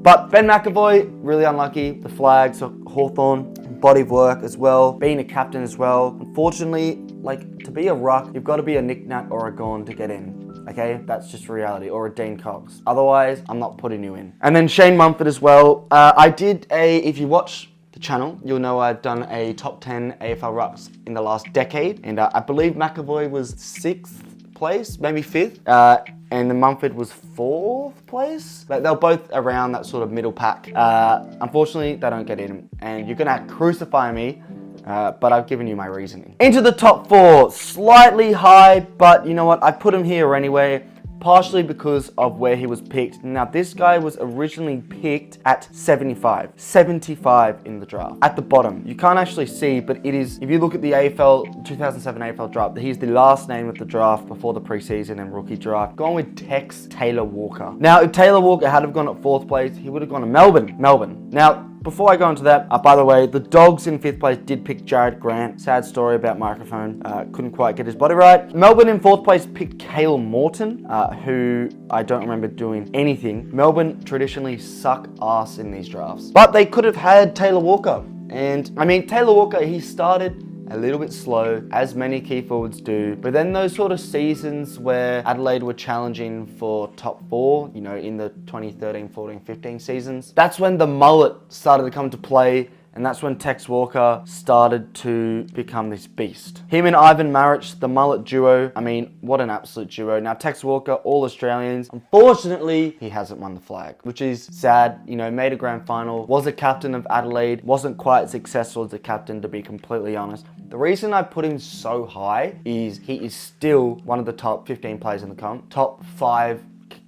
But Ben McAvoy, really unlucky. The flags, Hawthorn, body of work as well, being a captain as well. Unfortunately, like, to be a ruck, you've got to be a Nick Nat or a Gawn to get in. Okay, that's just reality, or a Dean Cox. Otherwise, I'm not putting you in. And then Shane Mumford as well. I did if you watch the channel, you'll know I've done a top 10 AFL rucks in the last decade. And I believe McAvoy was 6th place, maybe 5th. And then Mumford was 4th place. Like, they're both around that sort of middle pack. Unfortunately, they don't get in. And you're gonna crucify me, but I've given you my reasoning. Into the top 4, slightly high, but you know what? I put him here anyway, partially because of where he was picked. Now, this guy was originally picked at 75 in the draft. At the bottom, you can't actually see, but it is, if you look at the AFL 2007 AFL draft, he's the last name of the draft before the preseason and rookie draft. Going with Tex Taylor Walker. Now, if Taylor Walker had have gone at 4th place, he would have gone to Melbourne. Now, before I go into that, by the way, the Dogs in 5th place did pick Jared Grant. Sad story about microphone. Couldn't quite get his body right. Melbourne in 4th place picked Cale Morton, who I don't remember doing anything. Melbourne traditionally suck ass in these drafts. But they could have had Taylor Walker. And, I mean, Taylor Walker, he started a little bit slow, as many key forwards do. But then those sort of seasons where Adelaide were challenging for top 4, you know, in the 2013, 14, 15 seasons, that's when the mullet started to come into play. And that's when Tex Walker started to become this beast. Him and Ivan Maric, the mullet duo. I mean, what an absolute duo. Now, Tex Walker, all Australians. Unfortunately, he hasn't won the flag, which is sad. You know, made a grand final, was a captain of Adelaide, wasn't quite as successful as a captain, to be completely honest. The reason I put him so high is he is still one of the top 15 players in the comp, top 5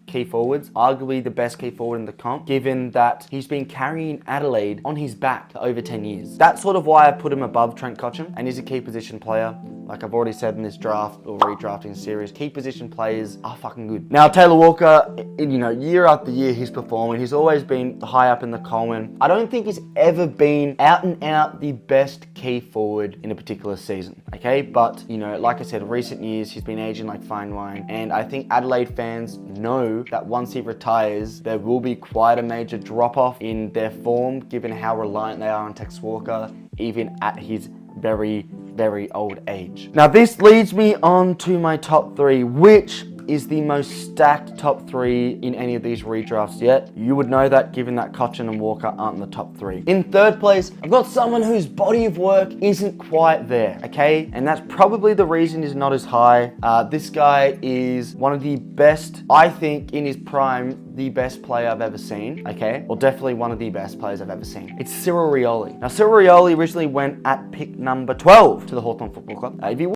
key forwards, arguably the best key forward in the comp, given that he's been carrying Adelaide on his back for over 10 years. That's sort of why I put him above Trent Cotchin, and he's a key position player. Like I've already said in this draft or redrafting series, key position players are fucking good. Now, Taylor Walker, you know, year after year he's performing. He's always been high up in the Coleman. I don't think he's ever been out and out the best key forward in a particular season, okay? But, you know, like I said, recent years he's been aging like fine wine. And I think Adelaide fans know that once he retires, there will be quite a major drop-off in their form, given how reliant they are on Tex Walker, even at his very old age. Now, this leads me on to my top 3, which is the most stacked top 3 in any of these redrafts yet. You would know that, given that Cotchin and Walker aren't in the top 3. In 3rd place, I've got someone whose body of work isn't quite there, okay? And that's probably the reason he's not as high. This guy is one of the best, I think, in his prime, the best player I've ever seen, okay? Or definitely one of the best players I've ever seen. It's Cyril Rioli. Now, Cyril Rioli originally went at pick number 12 to the Hawthorn Football Club. If you